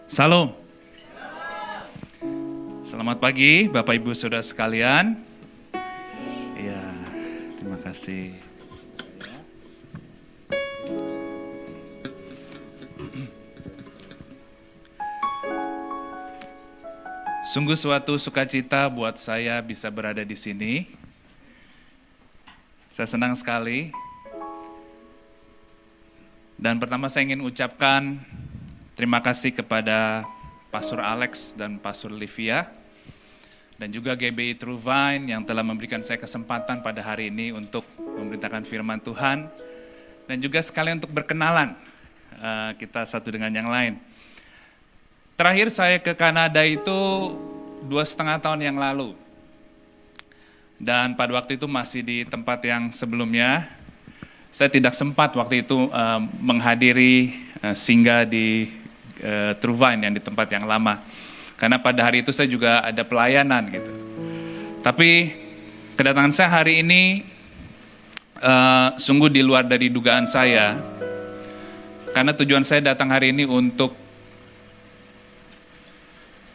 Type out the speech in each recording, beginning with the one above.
Salam. Selamat pagi Bapak Ibu Saudara sekalian. Ya, terima kasih. Sungguh suatu sukacita buat saya bisa berada di sini. Saya senang sekali. Dan pertama saya ingin ucapkan terima kasih kepada Pastor Alex dan Pastor Livia dan juga GBI True Vine yang telah memberikan saya kesempatan pada hari ini untuk memberitakan firman Tuhan dan juga sekalian untuk berkenalan kita satu dengan yang lain. Terakhir saya ke Kanada itu 2,5 tahun yang lalu. Dan pada waktu itu masih di tempat yang sebelumnya. Saya tidak sempat waktu itu menghadiri singgah di True Vine yang di tempat yang lama. Karena pada hari itu saya juga ada pelayanan gitu. Tapi kedatangan saya hari ini sungguh di luar dari dugaan saya. Karena tujuan saya datang hari ini untuk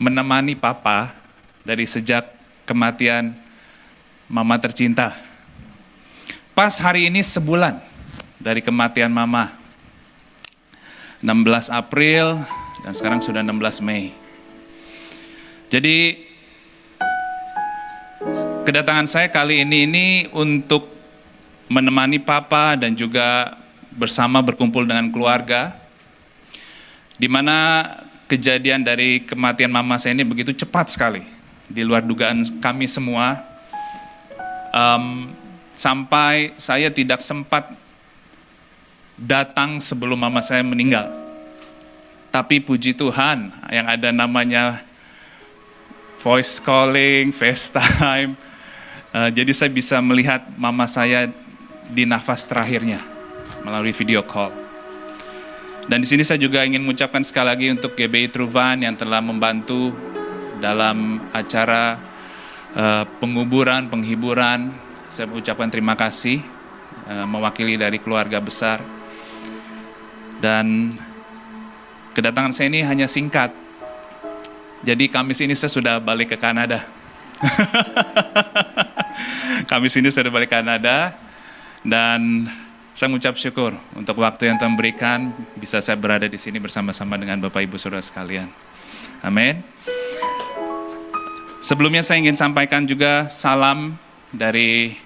menemani Papa dari sejak kematian Mama tercinta. Pas hari ini sebulan dari kematian Mama. 16 April dan sekarang sudah 16 Mei. Jadi kedatangan saya kali ini untuk menemani Papa dan juga bersama berkumpul dengan keluarga. Di mana kejadian dari kematian Mama saya ini begitu cepat sekali. Di luar dugaan kami semua. Sampai saya tidak sempat datang sebelum Mama saya meninggal. Tapi puji Tuhan yang ada namanya voice calling, FaceTime. Jadi saya bisa melihat Mama saya di nafas terakhirnya melalui video call. Dan di sini saya juga ingin mengucapkan sekali lagi untuk GBI True Vine yang telah membantu dalam acara penguburan, penghiburan. Saya mengucapkan terima kasih mewakili dari keluarga besar. Dan kedatangan saya ini hanya singkat. Jadi Kamis ini saya sudah balik ke Kanada. Kamis ini saya sudah balik ke Kanada. Dan saya mengucap syukur untuk waktu yang Tuhan berikan bisa saya berada di sini bersama-sama dengan Bapak Ibu Saudara sekalian. Amin. Sebelumnya saya ingin sampaikan juga salam dari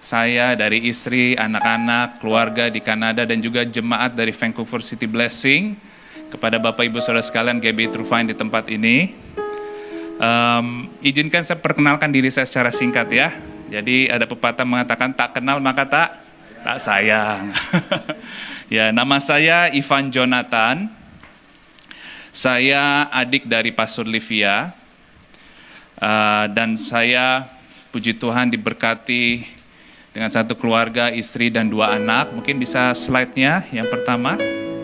saya, dari istri, anak-anak, keluarga di Kanada dan juga jemaat dari Vancouver City Blessing kepada Bapak Ibu Saudara sekalian GBI True Vine di tempat ini. Izinkan saya perkenalkan diri saya secara singkat ya. Jadi ada pepatah mengatakan tak kenal maka tak sayang. Ya, nama saya Ivan Jonathan. Saya adik dari Pastor Livia. Dan saya puji Tuhan diberkati dengan satu keluarga, istri dan 2 anak. Mungkin bisa slide-nya yang pertama.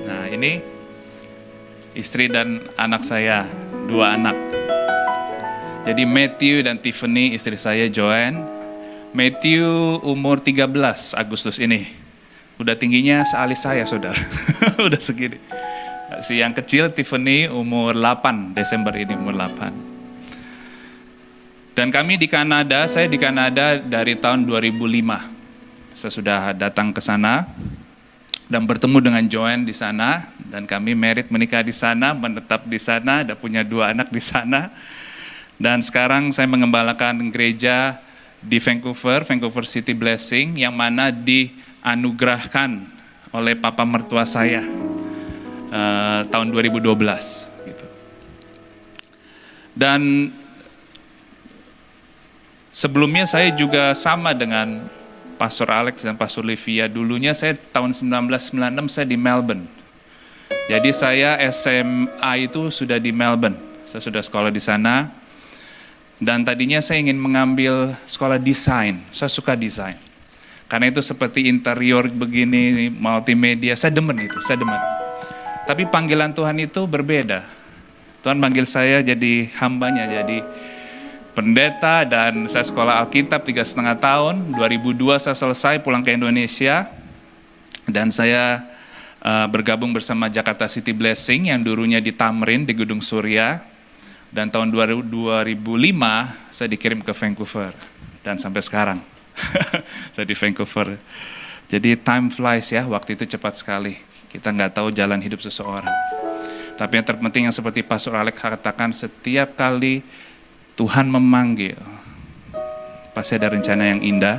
Nah ini istri dan anak saya, 2 anak. Jadi Matthew dan Tiffany, istri saya Joanne. Matthew umur 13 Agustus ini. Udah tingginya sealis saya saudara. Udah segini. Si yang kecil Tiffany umur 8 Desember ini umur 8. Dan kami di Kanada, saya di Kanada dari tahun 2005. Saya sudah datang ke sana dan bertemu dengan Joanne di sana. Dan kami married menikah di sana, menetap di sana, dan punya 2 anak di sana. Dan sekarang saya mengembalakan gereja di Vancouver City Blessing, yang mana dianugerahkan oleh papa mertua saya tahun 2012. Gitu. Dan sebelumnya saya juga sama dengan Pastor Alex dan Pastor Livia. Dulunya saya tahun 1996 saya di Melbourne. Jadi saya SMA itu sudah di Melbourne. Saya sudah sekolah di sana. Dan tadinya saya ingin mengambil sekolah desain. Saya suka desain. Karena itu seperti interior begini, multimedia. Saya demen itu, saya demen. Tapi panggilan Tuhan itu berbeda. Tuhan panggil saya jadi hambanya, jadi pendeta, dan saya sekolah Alkitab 3,5 tahun. 2002 saya selesai pulang ke Indonesia. Dan saya bergabung bersama Jakarta City Blessing yang dulunya di Tamrin di Gedung Surya, dan tahun 2005 saya dikirim ke Vancouver dan sampai sekarang saya di Vancouver. Jadi time flies ya, waktu itu cepat sekali. Kita nggak tahu jalan hidup seseorang. Tapi yang terpenting yang seperti Pastor Alex katakan, setiap kali Tuhan memanggil, pasti ada rencana yang indah.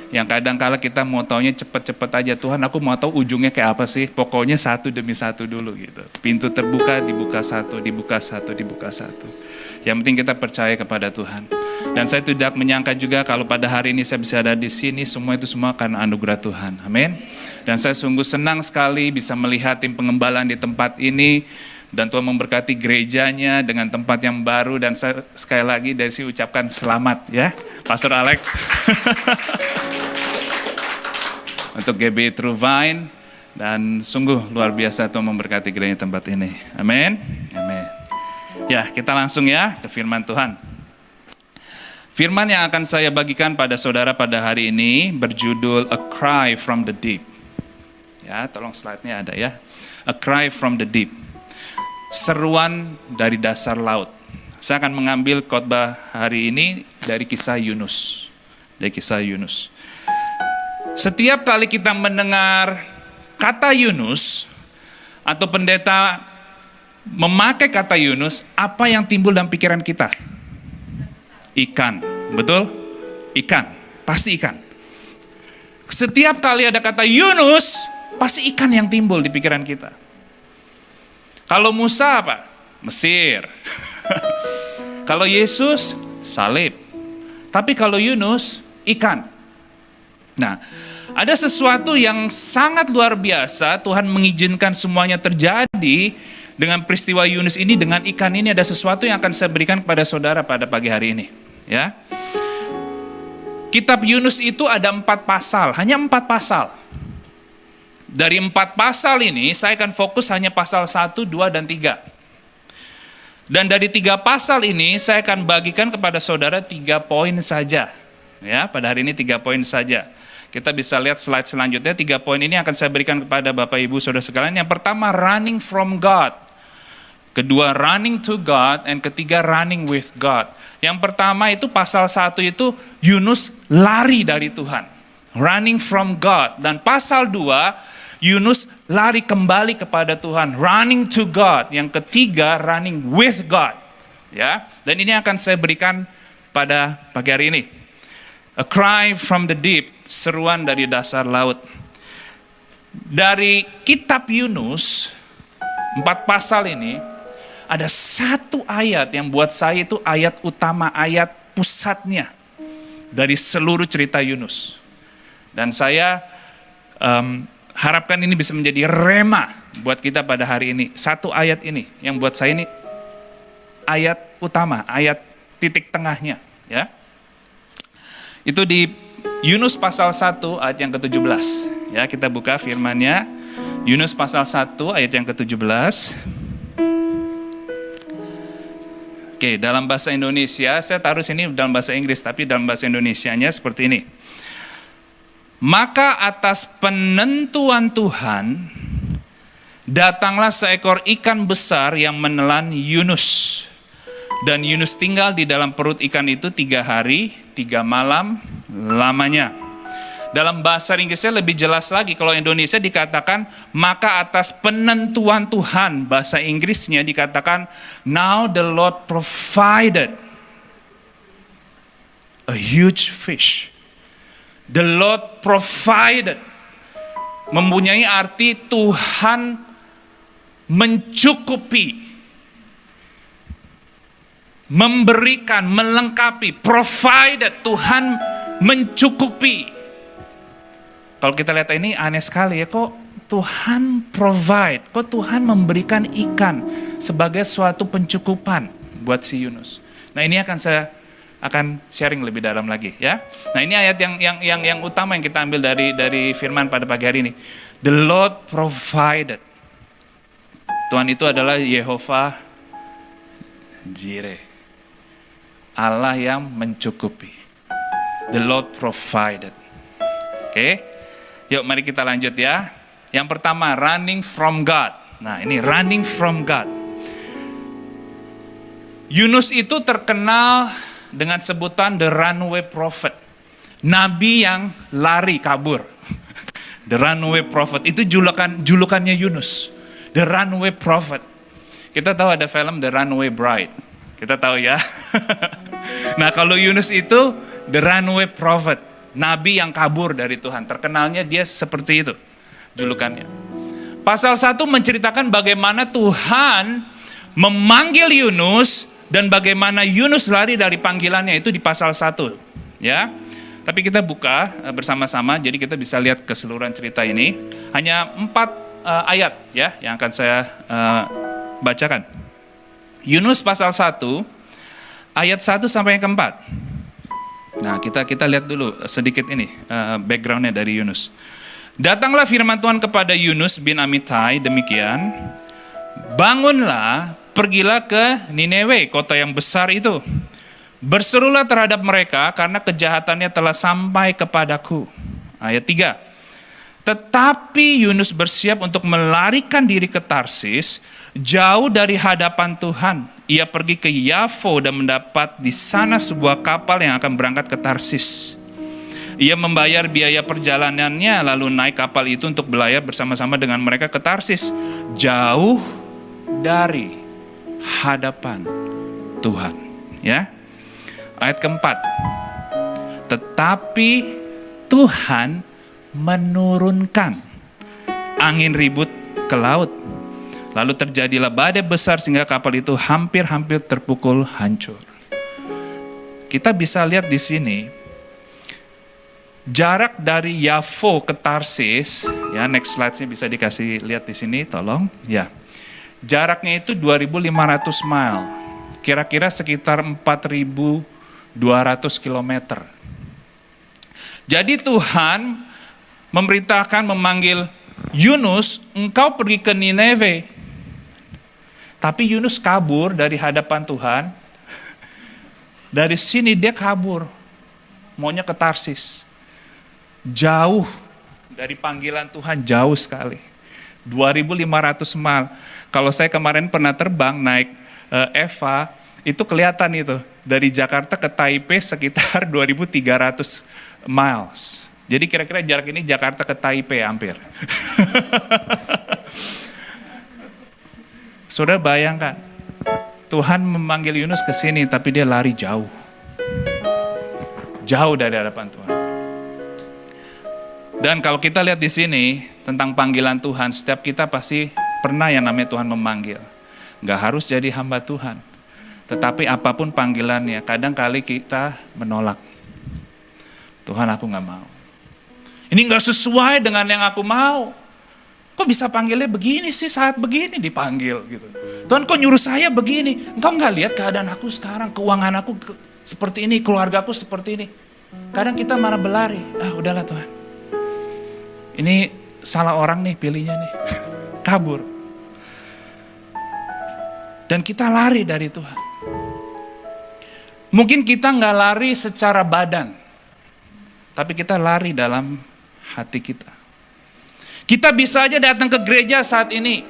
Yang kadang-kala kita mau taunya cepet-cepet aja, Tuhan aku mau tahu ujungnya kayak apa sih, pokoknya satu demi satu dulu gitu. Pintu terbuka, dibuka satu, dibuka satu, dibuka satu. Yang penting kita percaya kepada Tuhan. Dan saya tidak menyangka juga kalau pada hari ini saya bisa ada di sini, semua itu semua karena anugerah Tuhan. Amin. Dan saya sungguh senang sekali bisa melihat tim pengembalaan di tempat ini, dan Tuhan memberkati gerejanya dengan tempat yang baru, dan saya sekali lagi dari sini ucapkan selamat ya, Pastor Alex. Untuk GBI True Vine, dan sungguh luar biasa Tuhan memberkati gereja tempat ini. Amin. Amin. Ya, kita langsung ya ke firman Tuhan. Firman yang akan saya bagikan pada saudara pada hari ini berjudul A Cry from the Deep. Ya, tolong slide-nya ada ya. A Cry from the Deep. Seruan dari dasar laut. Saya akan mengambil khotbah hari ini dari kisah Yunus. Dari kisah Yunus. Setiap kali kita mendengar kata Yunus atau pendeta memakai kata Yunus, apa yang timbul dalam pikiran kita? Ikan, betul? Ikan, pasti ikan. Setiap kali ada kata Yunus, pasti ikan yang timbul di pikiran kita. Kalau Musa apa? Mesir. Kalau Yesus, salib. Tapi kalau Yunus, ikan. Nah, ada sesuatu yang sangat luar biasa, Tuhan mengizinkan semuanya terjadi dengan peristiwa Yunus ini, dengan ikan ini. Ada sesuatu yang akan saya berikan kepada saudara pada pagi hari ini. Ya. Kitab Yunus itu ada 4 pasal, hanya 4 pasal. Dari 4 pasal ini, saya akan fokus hanya pasal 1, 2, dan 3. Dan dari 3 pasal ini, saya akan bagikan kepada saudara 3 poin saja. Ya, pada hari ini 3 poin saja. Kita bisa lihat slide selanjutnya, 3 poin ini akan saya berikan kepada Bapak Ibu Saudara sekalian. Yang pertama, running from God. Kedua, running to God. Dan ketiga, running with God. Yang pertama itu pasal 1 itu Yunus lari dari Tuhan. Running from God. Dan pasal 2, Yunus lari kembali kepada Tuhan. Running to God. Yang ketiga, running with God. Ya, dan ini akan saya berikan pada pagi hari ini. A cry from the deep, seruan dari dasar laut. Dari kitab Yunus, 4 pasal ini, ada 1 ayat yang buat saya itu ayat utama, ayat pusatnya dari seluruh cerita Yunus. Dan saya harapkan ini bisa menjadi rema buat kita pada hari ini. 1 ayat ini yang buat saya ini ayat utama, ayat titik tengahnya. Ya. Itu di Yunus pasal 1 ayat yang ke-17. Ya, kita buka firman-Nya. Yunus pasal 1 ayat yang ke-17. Oke, dalam bahasa Indonesia, saya taruh sini dalam bahasa Inggris, tapi dalam bahasa Indonesianya seperti ini. Maka atas penentuan Tuhan, datanglah seekor ikan besar yang menelan Yunus. Dan Yunus tinggal di dalam perut ikan itu 3 hari, 3 malam lamanya. Dalam bahasa Inggrisnya lebih jelas lagi. Kalau Indonesia dikatakan, maka atas penentuan Tuhan. Bahasa Inggrisnya dikatakan, now the Lord provided a huge fish. The Lord provided. Mempunyai arti Tuhan mencukupi. Memberikan, melengkapi, provided, Tuhan mencukupi. Kalau kita lihat ini aneh sekali ya, kok Tuhan provide, kok Tuhan memberikan ikan sebagai suatu pencukupan buat si Yunus. Nah, ini saya akan sharing lebih dalam lagi ya. Nah, ini ayat yang utama yang kita ambil dari firman pada pagi hari ini. The Lord provided. Tuhan itu adalah Yehovah Jireh. Allah yang mencukupi. The Lord provided. Oke. Yuk mari kita lanjut ya. Yang pertama, running from God. Nah, ini running from God. Yunus itu terkenal dengan sebutan the runaway prophet. Nabi yang lari kabur. The runaway prophet, itu julukannya Yunus. The runaway prophet. Kita tahu ada film The Runaway Bride. Kita tahu ya. Nah, kalau Yunus itu the runaway prophet. Nabi yang kabur dari Tuhan. Terkenalnya dia seperti itu julukannya. Pasal 1 menceritakan bagaimana Tuhan memanggil Yunus dan bagaimana Yunus lari dari panggilannya, itu di pasal 1. Ya. Tapi kita buka bersama-sama, jadi kita bisa lihat keseluruhan cerita ini. Hanya 4 ayat ya yang akan saya bacakan. Yunus pasal 1 ayat 1 sampai yang ke-4. Nah, kita lihat dulu sedikit ini backgroundnya dari Yunus. Datanglah firman Tuhan kepada Yunus bin Amittai demikian, bangunlah, pergilah ke Nineve, kota yang besar itu. Berserulah terhadap mereka karena kejahatannya telah sampai kepadaku. Ayat 3. Tetapi Yunus bersiap untuk melarikan diri ke Tarsis, jauh dari hadapan Tuhan. Ia pergi ke Yafo dan mendapat di sana sebuah kapal yang akan berangkat ke Tarsis. Ia membayar biaya perjalanannya, lalu naik kapal itu untuk berlayar bersama-sama dengan mereka ke Tarsis, jauh dari hadapan Tuhan. Ya, ayat keempat. Tetapi Tuhan menurunkan angin ribut ke laut. Lalu terjadilah badai besar sehingga kapal itu hampir-hampir terpukul hancur. Kita bisa lihat di sini jarak dari Yafo ke Tarsis, ya, next slide-nya bisa dikasih lihat di sini, tolong. Ya. Jaraknya itu 2.500 mile. Kira-kira sekitar 4.200 km. Jadi Tuhan memerintahkan, memanggil Yunus, engkau pergi ke Nineve. Tapi Yunus kabur dari hadapan Tuhan. Dari sini dia kabur, maunya ke Tarsis. Jauh dari panggilan Tuhan, jauh sekali. 2.500 mil. Kalau saya kemarin pernah terbang naik Eva, itu kelihatan itu. Dari Jakarta ke Taipei sekitar 2.300 miles. Jadi kira-kira jarak ini Jakarta ke Taipei hampir. Saudara bayangkan, Tuhan memanggil Yunus ke sini, tapi dia lari jauh. Jauh dari hadapan Tuhan. Dan kalau kita lihat di sini, tentang panggilan Tuhan, setiap kita pasti pernah yang namanya Tuhan memanggil. Gak harus jadi hamba Tuhan. Tetapi apapun panggilannya, kadang kali kita menolak. Tuhan, aku gak mau. Ini gak sesuai dengan yang aku mau. Kok bisa panggilnya begini sih, saat begini dipanggil gitu. Tuhan, kok nyuruh saya begini? Engkau gak lihat keadaan aku sekarang, keuangan aku seperti ini, keluarga aku seperti ini. Kadang kita malah berlari. Udahlah Tuhan. Ini salah orang nih pilihnya nih. Kabur. Dan kita lari dari Tuhan. Mungkin kita gak lari secara badan. Tapi kita lari dalam hati kita. Kita bisa aja datang ke gereja saat ini.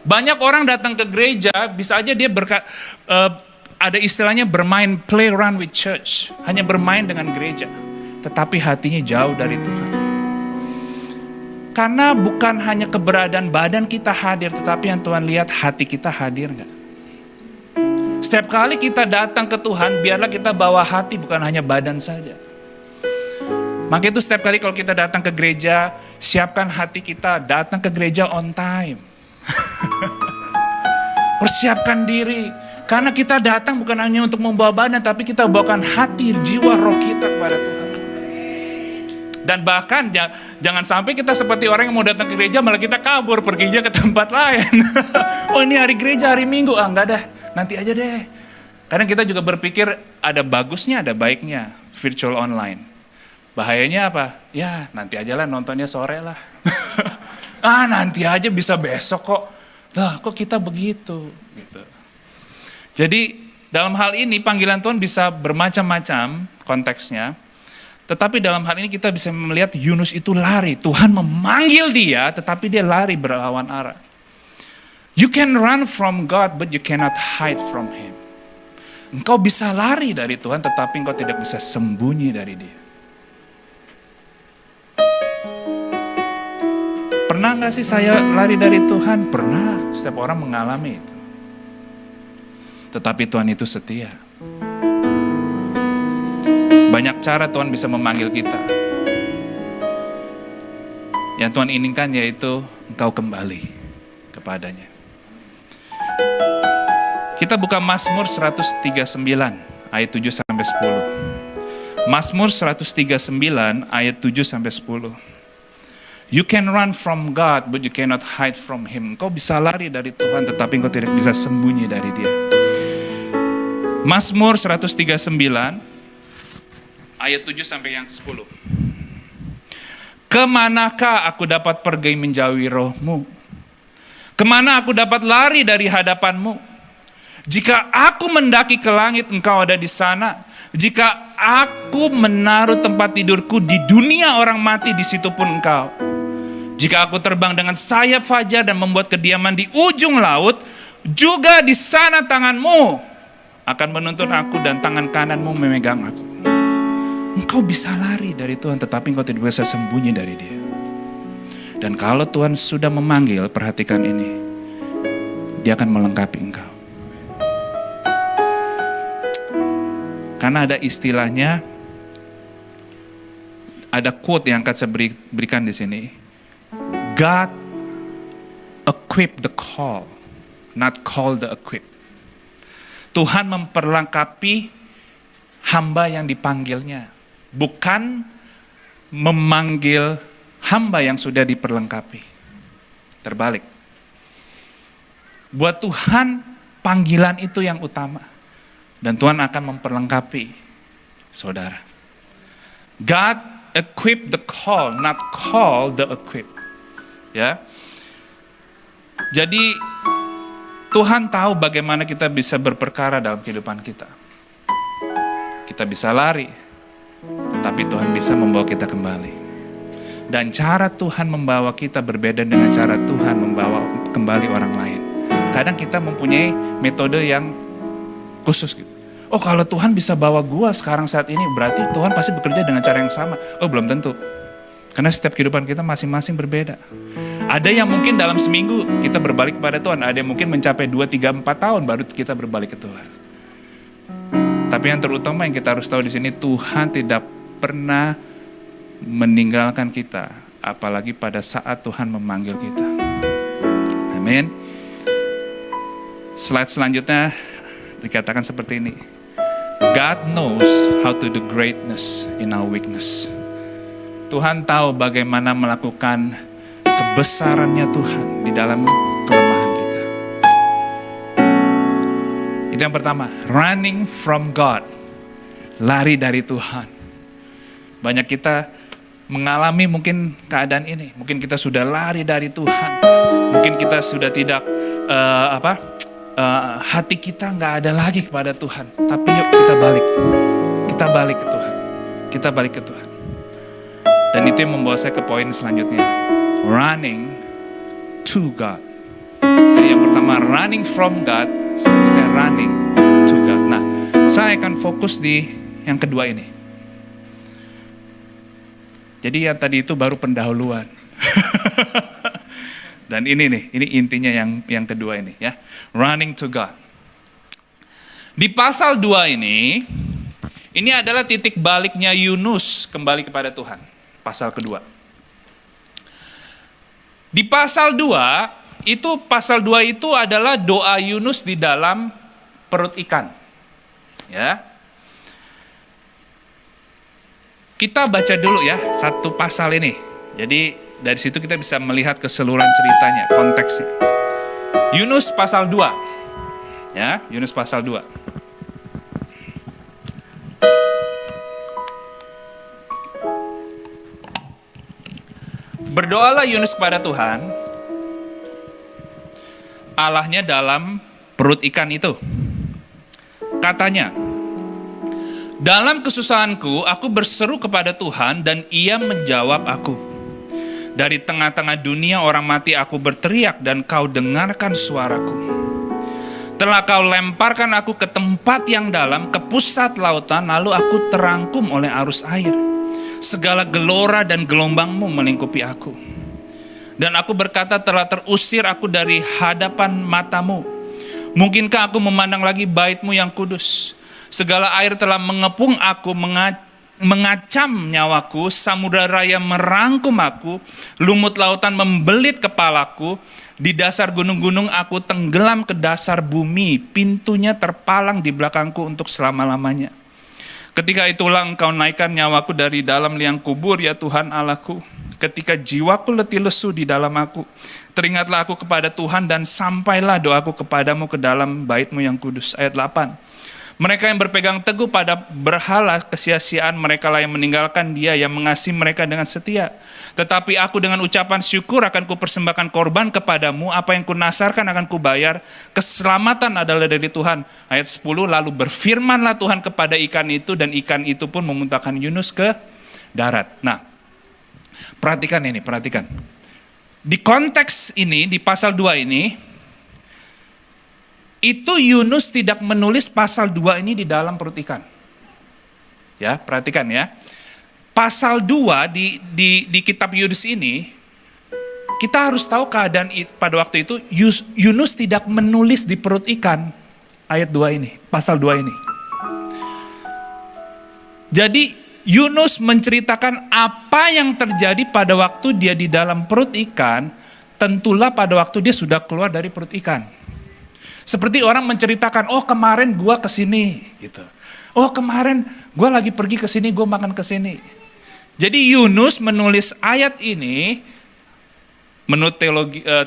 Banyak orang datang ke gereja, bisa aja dia ada istilahnya bermain, play around with church. Hanya bermain dengan gereja. Tetapi hatinya jauh dari Tuhan. Karena bukan hanya keberadaan badan kita hadir, tetapi yang Tuhan lihat hati kita hadir gak? Setiap kali kita datang ke Tuhan, biarlah kita bawa hati, bukan hanya badan saja. Maka itu setiap kali kalau kita datang ke gereja, siapkan hati kita, datang ke gereja on time. Persiapkan diri. Karena kita datang bukan hanya untuk membawa badan, tapi kita bawakan hati, jiwa, roh kita kepada Tuhan. Dan bahkan jangan sampai kita seperti orang yang mau datang ke gereja, malah kita kabur, perginya ke tempat lain. Oh, ini hari gereja, hari Minggu. Enggak dah, nanti aja deh. Kadang kita juga berpikir ada bagusnya, ada baiknya, virtual online. Bahayanya apa? Ya nanti aja lah, nontonnya sore lah. Nanti aja, bisa besok kok. Lah kok kita begitu? Gitu. Jadi dalam hal ini panggilan Tuhan bisa bermacam-macam konteksnya. Tetapi dalam hal ini kita bisa melihat Yunus itu lari. Tuhan memanggil dia, tetapi dia lari berlawan arah. You can run from God, but you cannot hide from Him. Engkau bisa lari dari Tuhan, tetapi engkau tidak bisa sembunyi dari Dia. Pernah gak sih saya lari dari Tuhan? Pernah, setiap orang mengalami itu. Tetapi Tuhan itu setia. Banyak cara Tuhan bisa memanggil kita. Yang Tuhan inginkan yaitu engkau kembali kepadanya. Kita buka Mazmur 139 ayat 7 sampai 10. Mazmur 139 ayat 7 sampai 10. You can run from God, but you cannot hide from Him. Engkau bisa lari dari Tuhan, tetapi engkau tidak bisa sembunyi dari Dia. Mazmur 139 ayat 7 sampai yang 10. Kemanakah aku dapat pergi menjauhi roh-Mu? Kemana aku dapat lari dari hadapan-Mu? Jika aku mendaki ke langit, Engkau ada di sana. Jika aku menaruh tempat tidurku di dunia orang mati, di situ pun Engkau. Jika aku terbang dengan sayap fajar dan membuat kediaman di ujung laut, juga di sana tangan-Mu akan menuntun aku dan tangan kanan-Mu memegang aku. Engkau bisa lari dari Tuhan, tetapi engkau tidak bisa sembunyi dari Dia. Dan kalau Tuhan sudah memanggil, perhatikan ini, Dia akan melengkapi engkau. Karena ada istilahnya, ada quote yang akan saya berikan di sini. God equip the call, not call the equip. Tuhan memperlengkapi hamba yang dipanggilnya. Bukan memanggil hamba yang sudah diperlengkapi. Terbalik. Buat Tuhan, panggilan itu yang utama. Dan Tuhan akan memperlengkapi saudara. God equip the call, not call the equip. Ya. Jadi Tuhan tahu bagaimana kita bisa berperkara dalam kehidupan kita. Kita bisa lari, tetapi Tuhan bisa membawa kita kembali. Dan cara Tuhan membawa kita berbeda dengan cara Tuhan membawa kembali orang lain. Kadang kita mempunyai metode yang khusus gitu. Oh, kalau Tuhan bisa bawa gua sekarang saat ini, berarti Tuhan pasti bekerja dengan cara yang sama. Oh, belum tentu. Karena setiap kehidupan kita masing-masing berbeda. Ada yang mungkin dalam seminggu kita berbalik kepada Tuhan. Ada yang mungkin mencapai 2, 3, 4 tahun baru kita berbalik ke Tuhan. Tapi yang terutama yang kita harus tahu di sini, Tuhan tidak pernah meninggalkan kita, apalagi pada saat Tuhan memanggil kita. Amin. Slide selanjutnya dikatakan seperti ini. God knows how to do greatness in our weakness. Tuhan tahu bagaimana melakukan kebesarannya Tuhan di dalam kelemahan kita. Itu yang pertama, running from God. Lari dari Tuhan. Banyak kita mengalami mungkin keadaan ini. Mungkin kita sudah lari dari Tuhan. Mungkin kita sudah tidak hati kita nggak ada lagi kepada Tuhan. Tapi yuk kita balik. Kita balik ke Tuhan. Kita balik ke Tuhan. Dan itu yang membawa saya ke poin selanjutnya. Running to God. Jadi yang pertama running from God. Selanjutnya running to God. Nah, saya akan fokus di yang kedua ini. Jadi yang tadi itu baru pendahuluan. Dan ini nih, ini intinya yang kedua ini ya. Running to God. Di pasal 2 ini adalah titik baliknya Yunus kembali kepada Tuhan. Pasal kedua. Di pasal 2, pasal 2 itu adalah doa Yunus di dalam perut ikan. Ya. Kita baca dulu ya satu pasal ini. Jadi dari situ kita bisa melihat keseluruhan ceritanya, konteksnya. Yunus pasal 2. Ya, Yunus pasal 2. Berdoalah Yunus kepada Tuhan, Allahnya dalam perut ikan itu. Katanya, Dalam kesusahanku, aku berseru kepada Tuhan dan Ia menjawab aku. Dari tengah-tengah dunia orang mati aku berteriak dan kau dengarkan suaraku. Telah kau lemparkan aku ke tempat yang dalam, ke pusat lautan, lalu aku terangkum oleh arus air. Segala gelora dan gelombangmu melingkupi aku. Dan aku berkata, telah terusir aku dari hadapan matamu. Mungkinkah aku memandang lagi bait-Mu yang kudus? Segala air telah mengepung aku, mengacam nyawaku, samudra raya merangkum aku, lumut lautan membelit kepalaku, di dasar gunung-gunung aku tenggelam ke dasar bumi, pintunya terpalang di belakangku untuk selama-lamanya. Ketika itulah Engkau naikkan nyawaku dari dalam liang kubur, ya Tuhan Allahku. Ketika jiwaku letih lesu di dalam aku, teringatlah aku kepada Tuhan dan sampailah doaku kepadamu ke dalam bait-Mu yang kudus. Ayat 8. Mereka yang berpegang teguh pada berhala kesia-siaan, mereka lah yang meninggalkan Dia yang mengasihi mereka dengan setia. Tetapi aku dengan ucapan syukur akan kupersembahkan korban kepadamu, apa yang kunasarkan akan kubayar, keselamatan adalah dari Tuhan. Ayat 10, lalu berfirmanlah Tuhan kepada ikan itu, dan ikan itu pun memuntahkan Yunus ke darat. Nah, perhatikan ini, perhatikan. Di konteks ini, di pasal 2 ini, itu Yunus tidak menulis pasal 2 ini di dalam perut ikan. Ya, perhatikan ya. Pasal 2 di kitab Yunus ini, kita harus tahu keadaan pada waktu itu, Yunus tidak menulis di perut ikan ayat 2 ini, pasal 2 ini. Jadi Yunus menceritakan apa yang terjadi pada waktu dia di dalam perut ikan, tentulah pada waktu dia sudah keluar dari perut ikan. Seperti orang menceritakan, oh kemarin gua kesini, gitu. Oh kemarin gua lagi pergi ke sini, gua makan ke sini. Jadi Yunus menulis ayat ini, menurut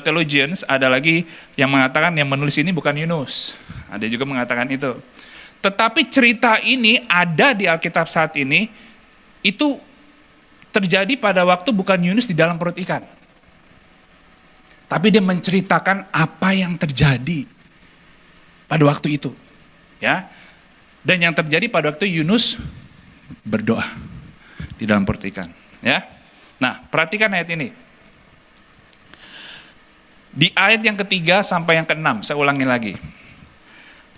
theologians ada lagi yang mengatakan yang menulis ini bukan Yunus. Ada juga mengatakan itu. Tetapi cerita ini ada di Alkitab saat ini, itu terjadi pada waktu bukan Yunus di dalam perut ikan. Tapi dia menceritakan apa yang terjadi pada waktu itu, ya. Dan yang terjadi pada waktu Yunus berdoa di dalam perut ikan, ya. Nah, perhatikan ayat ini. Di ayat yang ketiga sampai yang keenam, saya ulangi lagi.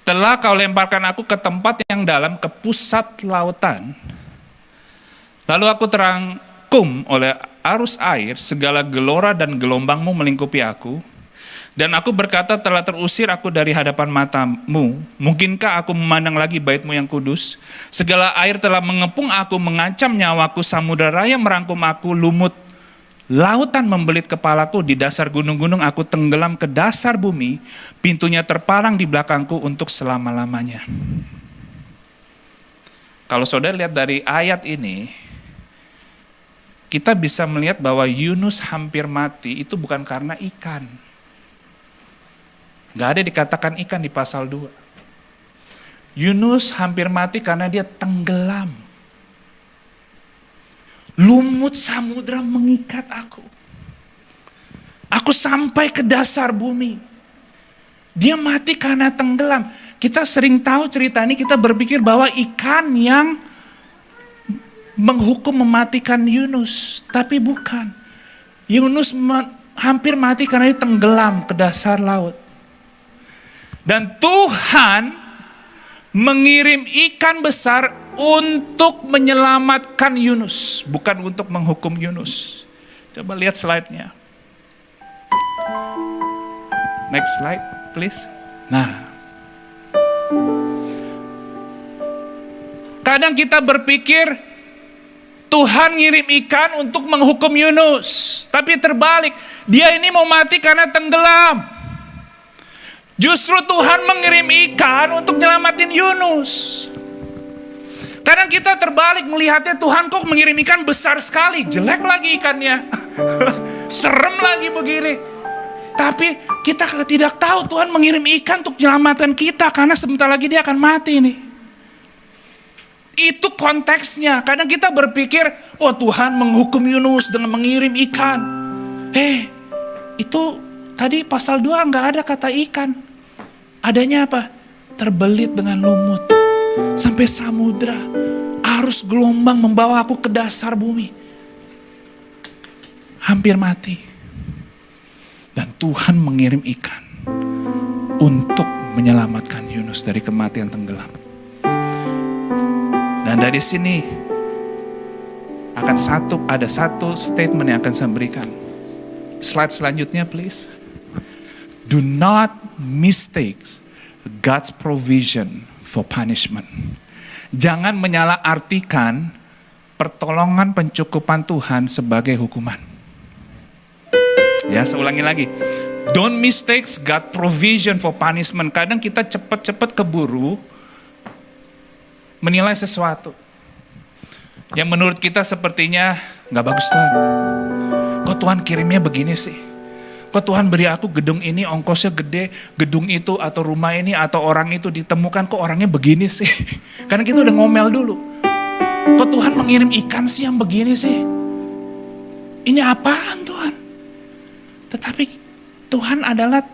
Telah kau lemparkan aku ke tempat yang dalam, ke pusat lautan. Lalu aku terangkum oleh arus air, segala gelora dan gelombangmu melingkupi aku. Dan aku berkata, telah terusir aku dari hadapan matamu. Mungkinkah aku memandang lagi bait-Mu yang kudus? Segala air telah mengepung aku, mengacam nyawaku, samudra raya merangkum aku, lumut lautan membelit kepalaku, di dasar gunung-gunung aku tenggelam ke dasar bumi, pintunya terpalang di belakangku untuk selama-lamanya. Kalau saudara lihat dari ayat ini, kita bisa melihat bahwa Yunus hampir mati itu bukan karena ikan. Gak ada dikatakan ikan di pasal 2. Yunus hampir mati karena dia tenggelam. Lumut samudra mengikat aku. Aku sampai ke dasar bumi. Dia mati karena tenggelam. Kita sering tahu cerita ini, kita berpikir bahwa ikan yang menghukum mematikan Yunus. Tapi bukan. Yunus hampir mati karena dia tenggelam ke dasar laut. Dan Tuhan mengirim ikan besar untuk menyelamatkan Yunus, bukan untuk menghukum Yunus. Coba lihat slide-nya. Next slide, please. Nah, kadang kita berpikir Tuhan ngirim ikan untuk menghukum Yunus, tapi terbalik. Dia ini mau mati karena tenggelam. Justru Tuhan mengirim ikan untuk nyelamatin Yunus. Kadang kita terbalik melihatnya, Tuhan kok mengirim ikan besar sekali, jelek lagi ikannya, serem lagi begini. Tapi kita tidak tahu Tuhan mengirim ikan untuk menyelamatkan kita, karena sebentar lagi dia akan mati nih. Itu konteksnya. Kadang kita berpikir, oh Tuhan menghukum Yunus dengan mengirim ikan. Itu tadi pasal 2 nggak ada kata ikan. Adanya apa? Terbelit dengan lumut. sampai samudra, arus gelombang membawa aku ke dasar bumi. Hampir mati. Dan Tuhan mengirim ikan untuk menyelamatkan Yunus dari kematian tenggelam. Dan dari sini ada satu statement yang akan saya berikan. Slide selanjutnya please. Do not mistake God's provision for punishment. Jangan menyalahartikan pertolongan pencukupan Tuhan sebagai hukuman. Ya, saya ulangi lagi. Don't mistake God provision for punishment. Kadang kita cepat-cepat keburu menilai sesuatu yang menurut kita sepertinya gak bagus Tuhan. Kok Tuhan kirimnya begini sih? Kok Tuhan beri aku gedung ini ongkosnya gede, gedung itu atau rumah ini atau orang itu ditemukan kok orangnya begini sih? Karena kita udah ngomel dulu. Kok Tuhan mengirim ikan sih yang begini sih? Ini apaan Tuhan? Tetapi Tuhan adalah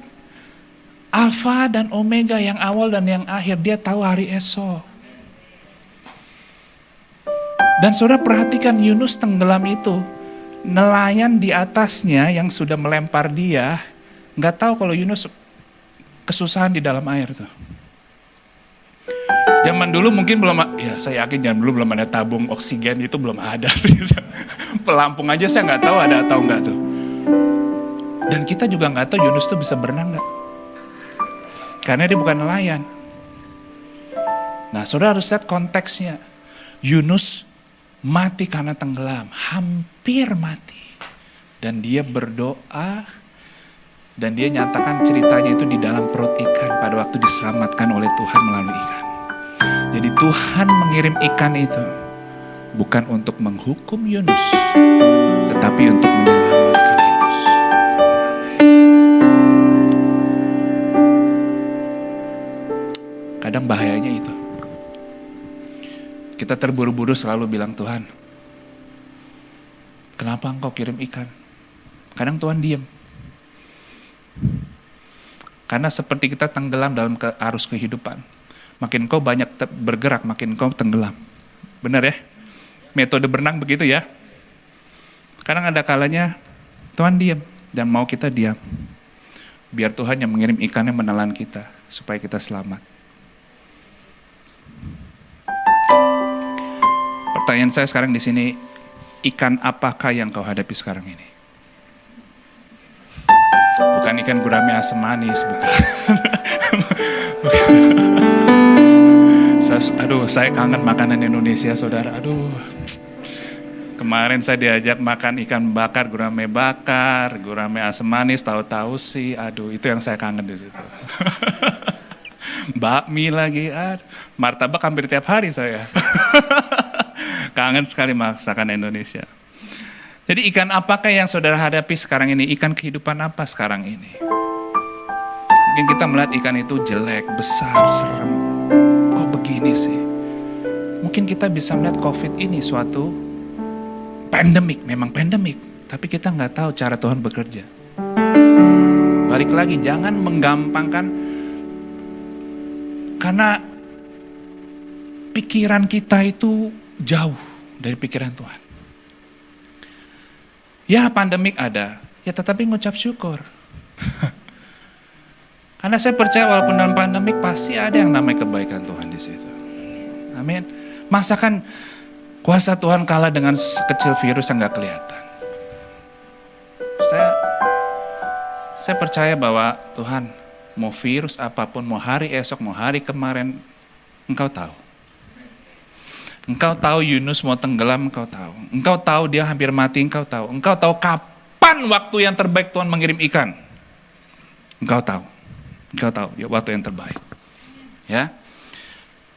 Alfa dan Omega, yang awal dan yang akhir. Dia tahu hari esok. Dan saudara perhatikan Yunus tenggelam itu, nelayan di atasnya yang sudah melempar dia, nggak tahu kalau Yunus kesusahan di dalam air tuh. Zaman dulu mungkin belum, ya saya yakin zaman dulu belum ada tabung oksigen, itu belum ada sih. Pelampung aja saya nggak tahu ada atau nggak tuh. Dan kita juga nggak tahu Yunus tuh bisa berenang nggak, karena dia bukan nelayan. Nah saudara harus lihat konteksnya. Yunus mati karena tenggelam, hampir mati. Dan dia berdoa, dan dia nyatakan ceritanya itu di dalam perut ikan pada waktu diselamatkan oleh Tuhan melalui ikan. Jadi Tuhan mengirim ikan itu bukan untuk menghukum Yunus, tetapi untuk menyelamatkan Yunus. Kadang bahayanya itu. Kita terburu-buru selalu bilang, Tuhan, kenapa engkau kirim ikan? Kadang Tuhan diam. Karena seperti kita tenggelam dalam arus kehidupan. Makin kau banyak bergerak, makin kau tenggelam. Benar ya? Metode berenang begitu ya? Kadang ada kalanya Tuhan diam dan mau kita diam. Biar Tuhan yang mengirim ikannya menelan kita supaya kita selamat. Pertanyaan saya sekarang di sini, ikan apakah yang kau hadapi sekarang ini? Bukan ikan gurame asam manis, bukan. Saya kangen makanan Indonesia, saudara. Kemarin saya diajak makan ikan bakar, gurame asam manis, tahu-tahu sih. Itu yang saya kangen di situ. Bakmi lagi, martabak hampir tiap hari saya. Kangen sekali masakan Indonesia. Jadi ikan apakah yang saudara hadapi sekarang ini? Ikan kehidupan apa sekarang ini? Mungkin kita melihat ikan itu jelek, besar, serem. Kok begini sih? Mungkin kita bisa melihat COVID ini suatu pandemik, memang pandemik. Tapi kita nggak tahu cara Tuhan bekerja. Balik lagi, jangan menggampangkan. Karena pikiran kita itu jauh dari pikiran Tuhan. Ya pandemik ada, ya tetapi ngucap syukur. Karena saya percaya walaupun dalam pandemik pasti ada yang namanya kebaikan Tuhan di situ. Amin. Masakan kuasa Tuhan kalah dengan sekecil virus yang gak kelihatan. Saya percaya bahwa Tuhan mau virus apapun, mau hari esok, mau hari kemarin, Engkau tahu. Engkau tahu Yunus mau tenggelam, Engkau tahu. Engkau tahu dia hampir mati, Engkau tahu. Engkau tahu kapan waktu yang terbaik Tuhan mengirim ikan. Engkau tahu. Engkau tahu ya, waktu yang terbaik. Ya.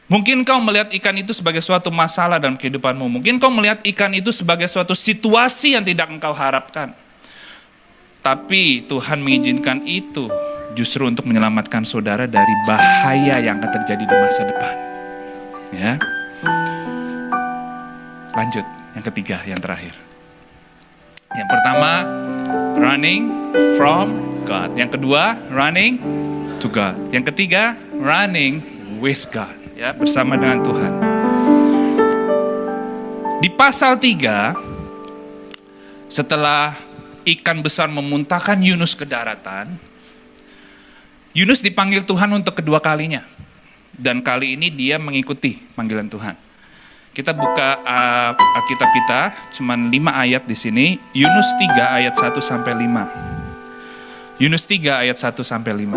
Mungkin kau melihat ikan itu sebagai suatu masalah dalam kehidupanmu. Mungkin kau melihat ikan itu sebagai suatu situasi yang tidak engkau harapkan. Tapi Tuhan mengizinkan itu justru untuk menyelamatkan saudara dari bahaya yang akan terjadi di masa depan. Ya. Lanjut, yang ketiga, yang terakhir. Yang pertama, running from God. Yang kedua, running to God. Yang ketiga, running with God. ya, bersama dengan Tuhan. Di pasal 3, setelah ikan besar memuntahkan Yunus ke daratan, Yunus dipanggil Tuhan untuk kedua kalinya. Dan kali ini dia mengikuti panggilan Tuhan. Kita buka Alkitab kita, cuman 5 ayat di sini. Yunus 3 ayat 1 sampai 5. Yunus 3 ayat 1 sampai 5.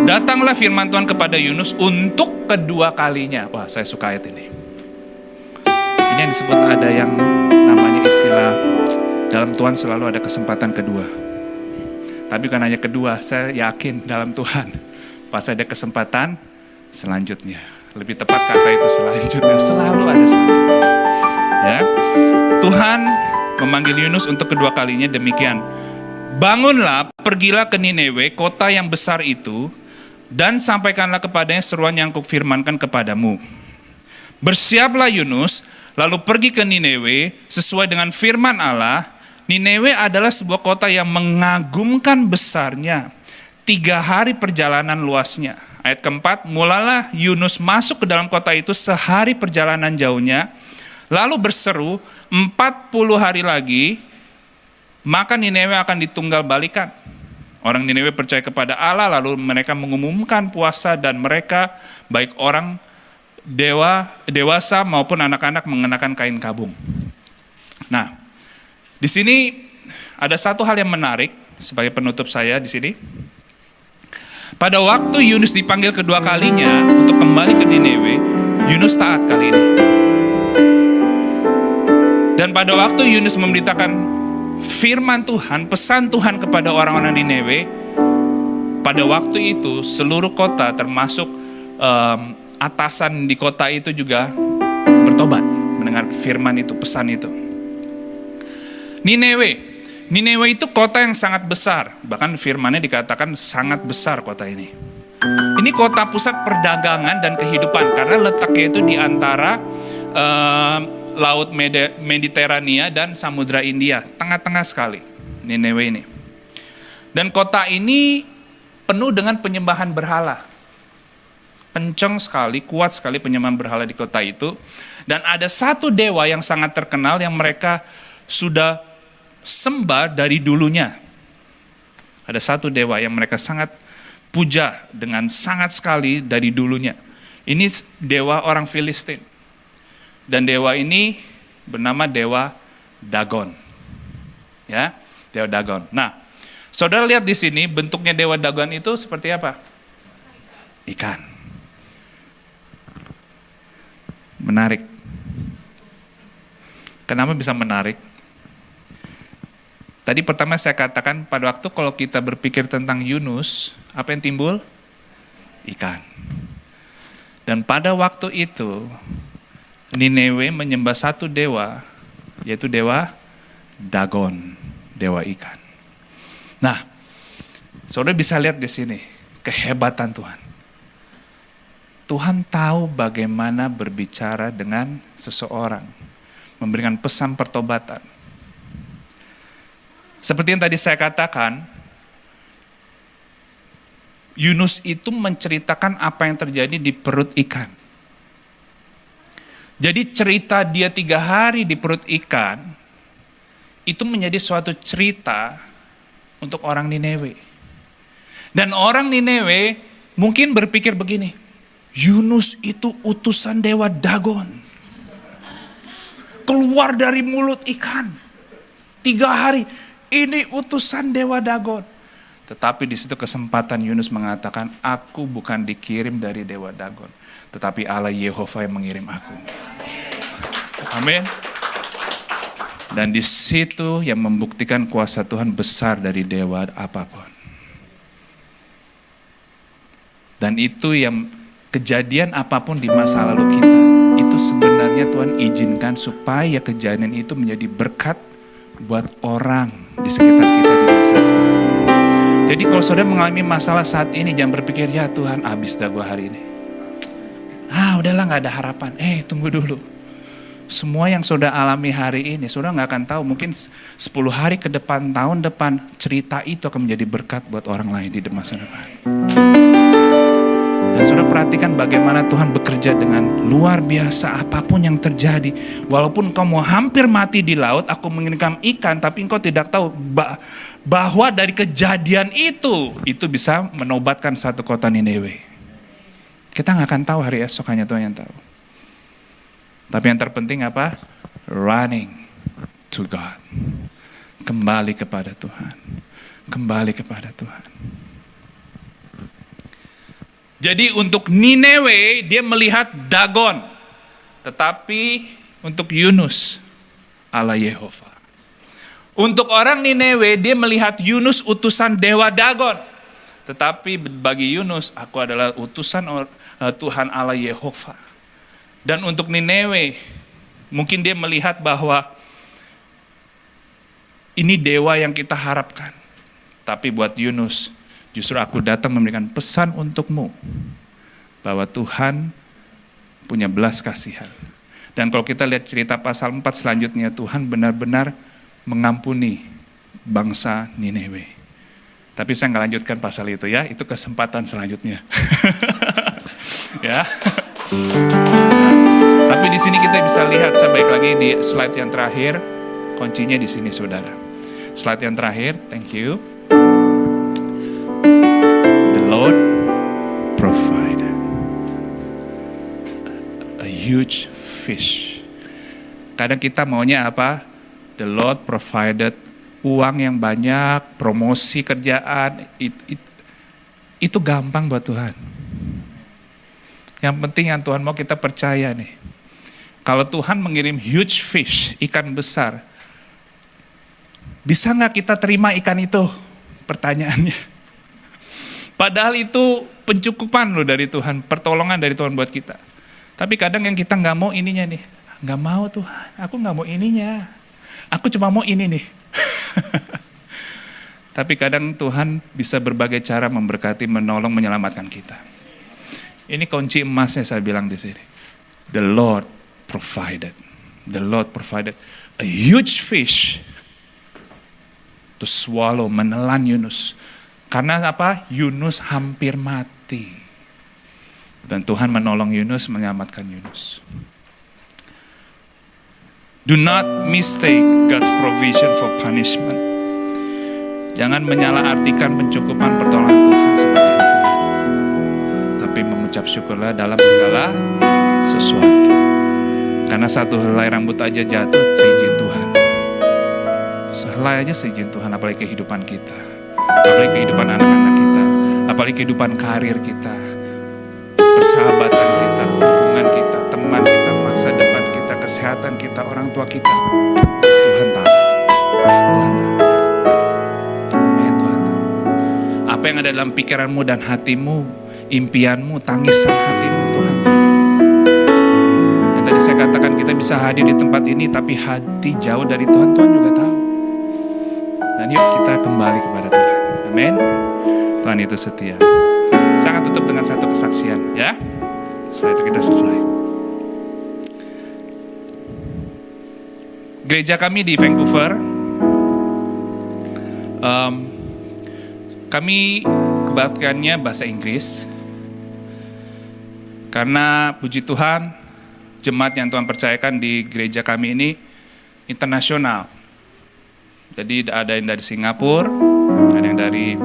Datanglah firman Tuhan kepada Yunus untuk kedua kalinya. Wah, saya suka ayat ini. Ini yang disebut ada yang namanya istilah dalam Tuhan selalu ada kesempatan kedua. Tapi bukan hanya kedua, saya yakin dalam Tuhan pasti ada kesempatan selanjutnya. Lebih tepat kata itu selanjutnya, selalu ada selanjutnya. Ya. Tuhan memanggil Yunus untuk kedua kalinya demikian. Bangunlah, pergilah ke Niniwe, kota yang besar itu, dan sampaikanlah kepadanya seruan yang kufirmankan kepadamu. Bersiaplah Yunus, lalu pergi ke Niniwe sesuai dengan firman Allah. Niniwe adalah sebuah kota yang mengagumkan besarnya. 3 hari perjalanan luasnya. Ayat keempat, mulalah Yunus masuk ke dalam kota itu sehari perjalanan jauhnya, lalu berseru, 40 hari lagi, maka Niniwe akan ditunggal balikan. Orang Niniwe percaya kepada Allah, lalu mereka mengumumkan puasa dan mereka, baik orang dewasa maupun anak-anak mengenakan kain kabung. Nah, di sini ada satu hal yang menarik sebagai penutup saya di sini. Pada waktu Yunus dipanggil kedua kalinya untuk kembali ke Niniwe, Yunus taat kali ini. Dan pada waktu Yunus memberitakan firman Tuhan, pesan Tuhan kepada orang-orang Niniwe, pada waktu itu seluruh kota termasuk atasan di kota itu juga bertobat mendengar firman itu, pesan itu. Niniwe itu kota yang sangat besar, bahkan firmannya dikatakan sangat besar kota ini. Ini kota pusat perdagangan dan kehidupan karena letaknya itu di antara Laut Mediterania dan Samudra India, tengah-tengah sekali Niniwe ini. Dan kota ini penuh dengan penyembahan berhala. Kencang sekali, kuat sekali penyembahan berhala di kota itu. Dan ada satu dewa yang sangat terkenal yang mereka sudah sembah dari dulunya. Ada satu dewa yang mereka sangat puja dengan sangat sekali dari dulunya. Ini dewa orang Filistin. Dan dewa ini bernama dewa Dagon. Ya, dewa Dagon. Nah, saudara lihat di sini bentuknya dewa Dagon itu seperti apa? Ikan. Menarik. Kenapa bisa menarik? Tadi pertama saya katakan pada waktu kalau kita berpikir tentang Yunus, apa yang timbul? Ikan. Dan pada waktu itu Niniwe menyembah satu dewa, yaitu dewa Dagon, dewa ikan. Nah, saudara bisa lihat di sini kehebatan Tuhan. Tuhan tahu bagaimana berbicara dengan seseorang, memberikan pesan pertobatan. Seperti yang tadi saya katakan, Yunus itu menceritakan apa yang terjadi di perut ikan. Jadi cerita dia 3 hari di perut ikan, itu menjadi suatu cerita untuk orang Niniwe. Dan orang Niniwe mungkin berpikir begini, Yunus itu utusan dewa Dagon. Keluar dari mulut ikan. 3 hari, ini utusan dewa Dagon. Tetapi di situ kesempatan Yunus mengatakan, aku bukan dikirim dari dewa Dagon, tetapi Allah Yehova yang mengirim aku. Amin. Dan di situ yang membuktikan kuasa Tuhan besar dari dewa apapun. Dan itu yang kejadian apapun di masa lalu kita, itu sebenarnya Tuhan izinkan supaya kejadian itu menjadi berkat buat orang di sekitar kita di masa depan. Jadi kalau saudara mengalami masalah saat ini, jangan berpikir, ya Tuhan habis dah gue hari ini. Udahlah gak ada harapan. Tunggu dulu. semua yang saudara alami hari ini, saudara nggak akan tahu, mungkin 10 hari ke depan, tahun depan, cerita itu akan menjadi berkat buat orang lain di masa depan. Dan saudara perhatikan bagaimana Tuhan bekerja dengan luar biasa apapun yang terjadi. Walaupun kamu hampir mati di laut, aku mengirimkan ikan, tapi engkau tidak tahu bahwa dari kejadian itu bisa menobatkan satu kota Nineveh. Kita nggak akan tahu hari esok, hanya Tuhan yang tahu. Tapi yang terpenting apa? Running to God. Kembali kepada Tuhan. Kembali kepada Tuhan. Jadi untuk Nineveh dia melihat Dagon. Tetapi untuk Yunus Allah Yehova. Untuk orang Nineveh dia melihat Yunus utusan dewa Dagon. Tetapi bagi Yunus, aku adalah utusan Tuhan Allah Yehova. Dan untuk Nineveh, mungkin dia melihat bahwa ini dewa yang kita harapkan. Tapi buat Yunus, justru aku datang memberikan pesan untukmu. Bahwa Tuhan punya belas kasihan. Dan kalau kita lihat cerita pasal 4 selanjutnya, Tuhan benar-benar mengampuni bangsa Nineveh. Tapi saya nggak lanjutkan pasal itu ya, itu kesempatan selanjutnya. Ya. Tapi di sini kita bisa lihat, saya balik lagi di slide yang terakhir, kuncinya di sini saudara. Slide yang terakhir, thank you. The Lord provided a huge fish. Kadang kita maunya apa? The Lord provided uang yang banyak, promosi kerjaan, itu gampang buat Tuhan. Yang penting yang Tuhan mau kita percaya nih. Kalau Tuhan mengirim huge fish, ikan besar, bisa nggak kita terima ikan itu? Pertanyaannya. Padahal itu pencukupan loh dari Tuhan, pertolongan dari Tuhan buat kita. Tapi kadang yang kita nggak mau ininya nih, nggak mau Tuhan, aku nggak mau ininya, aku cuma mau ini nih. Tapi kadang Tuhan bisa berbagai cara memberkati, menolong, menyelamatkan kita. Ini kunci emasnya saya bilang di sini. The Lord provided. The Lord provided a huge fish to swallow, menelan Yunus. Karena apa? Yunus hampir mati. Dan Tuhan menolong Yunus, menyelamatkan Yunus. Do not mistake God's provision for punishment. Jangan menyalahartikan pencukupan pertolongan Tuhan sebagai hukuman. Tapi mengucap syukurlah dalam segala sesuatu. Karena satu helai rambut aja jatuh seizin Tuhan. Sehelai aja seizin Tuhan, apalagi kehidupan kita. Apalagi kehidupan anak-anak kita. Apalagi kehidupan karir kita. Persahabatan kita, hubungan kita, teman kita, masa depan kita, kesehatan kita, orang tua kita. Tuhan tahu. Tuhan tahu. Amin, Tuhan tahu. Apa yang ada dalam pikiranmu dan hatimu, impianmu, tangisan hatimu, Tuhan tahu. Yang tadi saya katakan kita bisa hadir di tempat ini, tapi hati jauh dari Tuhan, Tuhan juga tahu. Dan yuk kita kembali kepada Tuhan. Amin. Tuhan itu setia. Saya akan tutup dengan satu kesaksian, ya. Setelah itu kita selesai. Gereja kami di Vancouver, kami kebaktiannya bahasa Inggris. Karena puji Tuhan, jemaat yang Tuhan percayakan di gereja kami ini internasional. Jadi ada yang dari Singapura, ada yang dari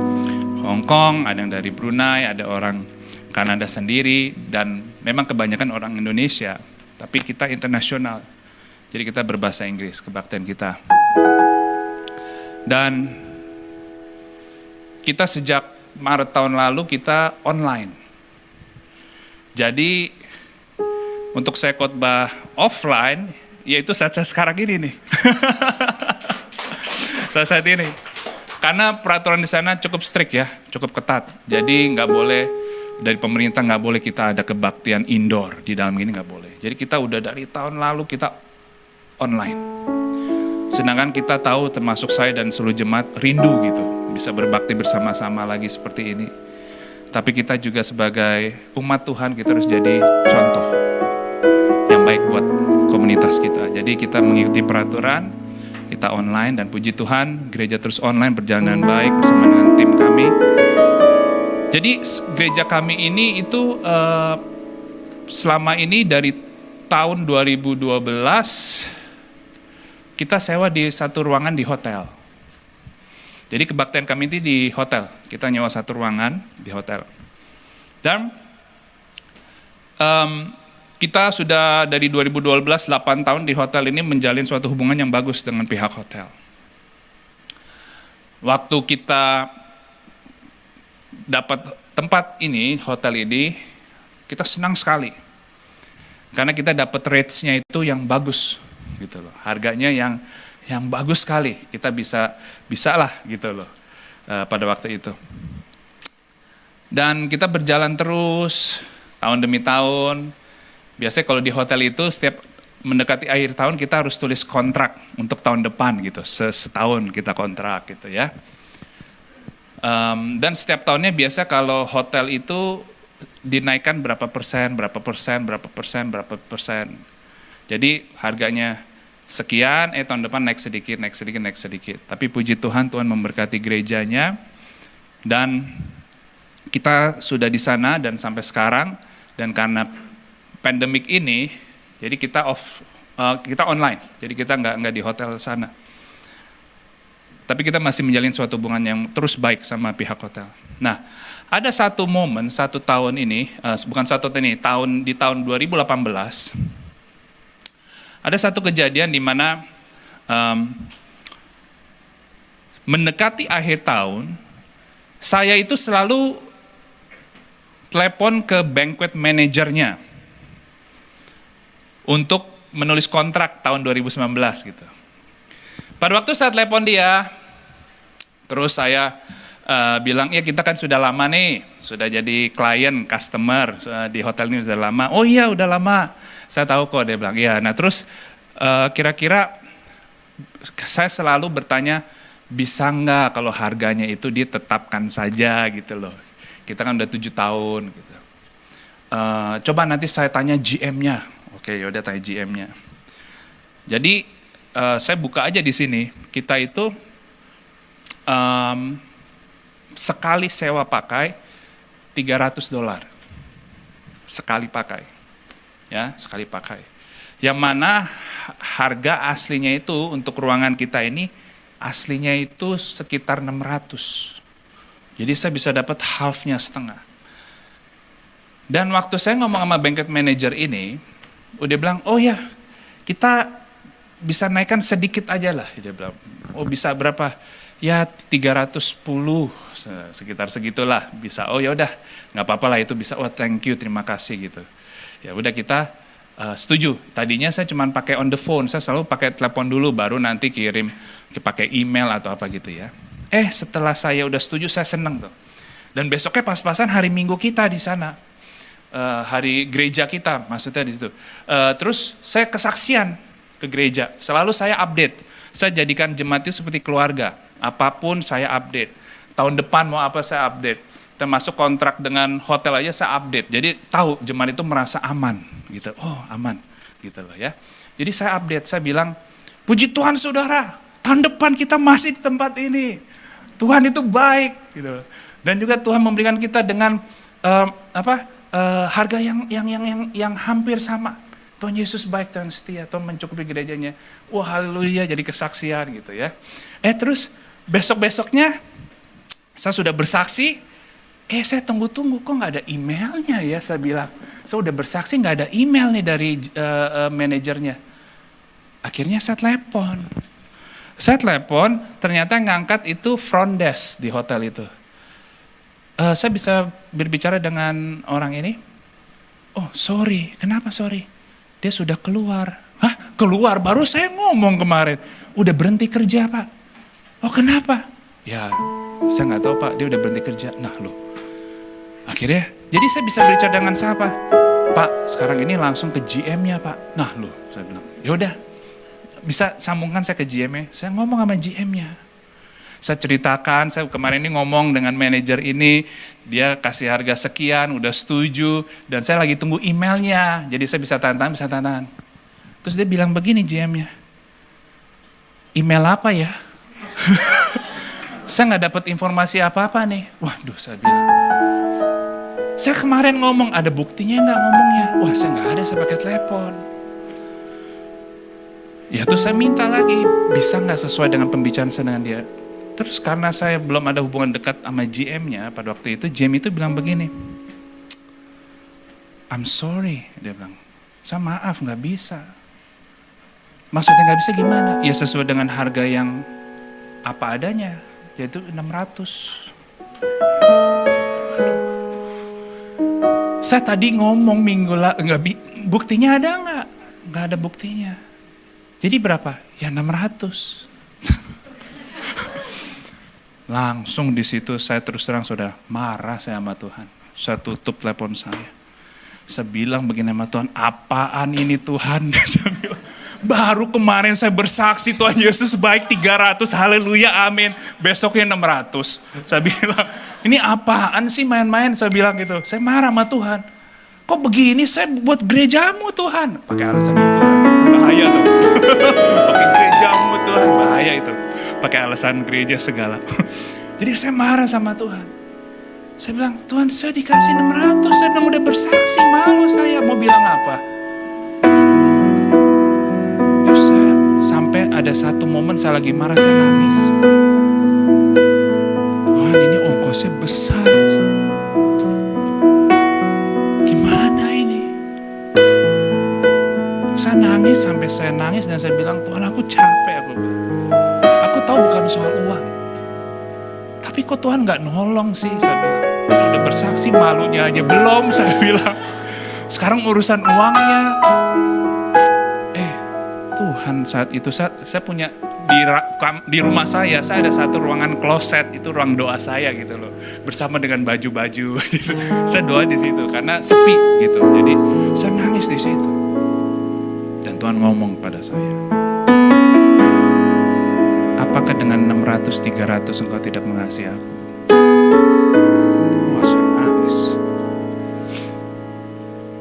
Hong Kong, ada yang dari Brunei, ada orang Kanada sendiri, dan memang kebanyakan orang Indonesia. Tapi kita internasional, jadi kita berbahasa Inggris, kebaktian kita. Dan kita sejak Maret tahun lalu kita online. Jadi untuk saya khotbah offline, yaitu saat sekarang ini nih. saat ini. Karena peraturan di sana cukup strict ya, cukup ketat. Jadi nggak boleh, dari pemerintah nggak boleh kita ada kebaktian indoor, di dalam ini nggak boleh. Jadi kita udah dari tahun lalu kita online. Sedangkan kita tahu, termasuk saya dan seluruh jemaat, rindu gitu, bisa berbakti bersama-sama lagi seperti ini. Tapi kita juga sebagai umat Tuhan, kita harus jadi contoh yang baik buat komunitas tugas kita. Jadi kita mengikuti peraturan, kita online, dan puji Tuhan gereja terus online berjalan dengan baik bersama dengan tim kami. Jadi gereja kami ini itu selama ini dari tahun 2012 kita sewa di satu ruangan di hotel. Jadi kebaktian kami itu di hotel, kita nyewa satu ruangan di hotel. Dan kita sudah dari 2012, 8 tahun di hotel ini menjalin suatu hubungan yang bagus dengan pihak hotel. Waktu kita dapat tempat ini, hotel ini, kita senang sekali. Karena kita dapat rates-nya itu yang bagus, gitu loh. Harganya yang bagus sekali, kita bisa lah gitu loh pada waktu itu. Dan kita berjalan terus tahun demi tahun. Biasanya kalau di hotel itu setiap mendekati akhir tahun kita harus tulis kontrak untuk tahun depan gitu, setahun kita kontrak gitu ya. Dan setiap tahunnya biasa kalau hotel itu dinaikkan berapa persen. Jadi harganya sekian, tahun depan naik sedikit. Tapi puji Tuhan, Tuhan memberkati gerejanya, dan kita sudah di sana dan sampai sekarang. Dan karena pandemik ini, jadi kita online, jadi kita nggak di hotel sana. Tapi kita masih menjalin suatu hubungan yang terus baik sama pihak hotel. Nah, ada satu momen, satu tahun ini, di tahun 2018, ada satu kejadian di mana mendekati akhir tahun, saya itu selalu telepon ke banquet manajernya untuk menulis kontrak tahun 2019 gitu. Pada waktu saya telepon dia, terus saya bilang, ya kita kan sudah lama nih, sudah jadi klien, customer di hotel ini sudah lama. Oh iya udah lama, saya tahu kok, dia bilang. Ya, nah terus kira-kira saya selalu bertanya, bisa nggak kalau harganya itu ditetapkan saja gitu loh. Kita kan udah 7 tahun gitu. Coba nanti saya tanya GM-nya. Oke, yaudah tanya GM-nya. Jadi saya buka aja di sini. Kita itu sekali sewa pakai $300. Sekali pakai. Ya, sekali pakai. Yang mana harga aslinya itu untuk ruangan kita ini aslinya itu sekitar 600. Jadi saya bisa dapat half-nya, setengah. Dan waktu saya ngomong sama banquet manager ini, udah bilang, oh ya, kita bisa naikkan sedikit aja lah. Dia bilang, oh bisa berapa? Ya 310, sekitar segitulah bisa. Oh ya udah, nggak apa-apa lah itu bisa. Oh thank you, terima kasih gitu. Ya udah kita setuju. Tadinya saya cuma pakai on the phone, saya selalu pakai telepon dulu, baru nanti kirim pakai email atau apa gitu ya. Setelah saya udah setuju, saya seneng tuh. Dan besoknya pas-pasan hari Minggu kita di sana. Hari gereja kita, maksudnya di situ. Terus saya kesaksian ke gereja, selalu saya update. Saya jadikan jemaat itu seperti keluarga, apapun saya update. Tahun depan mau apa saya update. Termasuk kontrak dengan hotel aja saya update. Jadi tahu jemaat itu merasa aman, gitu. Oh aman, gitu loh ya. Jadi saya update, saya bilang, puji Tuhan saudara, tahun depan kita masih di tempat ini. Tuhan itu baik, gitu. Dan juga Tuhan memberikan kita dengan harga yang hampir sama. Tuhan Yesus baik, Tuhan setia, Tuhan mencukupi gerejanya. Wah haleluya, jadi kesaksian gitu ya. Terus besok-besoknya saya sudah bersaksi, saya tunggu-tunggu kok nggak ada emailnya ya, saya bilang. Saya udah bersaksi nggak ada email nih dari manajernya. Akhirnya saya telepon. Ternyata ngangkat itu front desk di hotel itu. Saya bisa berbicara dengan orang ini? Oh sorry, kenapa sorry? Dia sudah keluar. Hah, keluar? Baru saya ngomong kemarin. Udah berhenti kerja pak. Oh kenapa? Ya saya nggak tahu pak, dia udah berhenti kerja. Nah loh, akhirnya jadi saya bisa berbicara dengan siapa? Pak sekarang ini langsung ke GM-nya pak. Nah loh, saya bilang yaudah, bisa sambungkan saya ke GM-nya. Saya ngomong sama GM-nya. Saya ceritakan, saya kemarin ini ngomong dengan manajer ini, dia kasih harga sekian, udah setuju, dan saya lagi tunggu emailnya. Jadi saya bisa tanda tangan. Terus dia bilang begini GM-nya, email apa ya? Saya nggak dapat informasi apa-apa nih. Waduh, saya bilang, saya kemarin ngomong, ada buktinya nggak ngomongnya? Wah, saya nggak ada, saya pakai telepon. Ya terus saya minta lagi, bisa nggak sesuai dengan pembicaraan saya dengan dia. Terus karena saya belum ada hubungan dekat sama GM-nya pada waktu itu, GM itu bilang begini, I'm sorry, dia bilang, saya maaf nggak bisa. Maksudnya nggak bisa gimana? Ya sesuai dengan harga yang apa adanya, yaitu 600. Saya tadi ngomong minggu lalu, buktinya ada nggak? Nggak ada buktinya. Jadi berapa? Ya 600. Langsung di situ saya terus terang saudara, marah saya sama Tuhan. Saya tutup telepon saya. Saya bilang begini sama Tuhan, apaan ini Tuhan? Baru kemarin saya bersaksi Tuhan Yesus baik 300, haleluya, amin. Besoknya 600. Saya bilang, ini apaan sih main-main? Saya bilang gitu, saya marah sama Tuhan. Kok begini, saya buat gerejamu Tuhan. Pakai alasan itu bahaya tuh. Pakai gerejamu Tuhan, bahaya itu. Pakai alasan gereja segala. Jadi saya marah sama Tuhan. Saya bilang, Tuhan saya dikasih 600, saya bilang udah bersaksi, malu saya. Mau bilang apa? Terus saya, sampai ada satu momen saya lagi marah, saya nangis. Tuhan ini ongkosnya besar. Saya nangis sampai saya nangis dan saya bilang, Tuhan aku capek, aku bilang. Aku tahu bukan soal uang. Tapi kok Tuhan gak nolong sih, saya bilang. Kalau udah bersaksi malunya aja belum, saya bilang. Sekarang urusan uangnya. Tuhan saat itu saya punya di rumah saya ada satu ruangan kloset, itu ruang doa saya gitu loh. Bersama dengan baju-baju. Saya doa di situ karena sepi gitu. Jadi saya nangis di situ. Dan Tuhan ngomong pada saya, apakah dengan 600-300 engkau tidak mengasihi aku? Wah, saya nangis.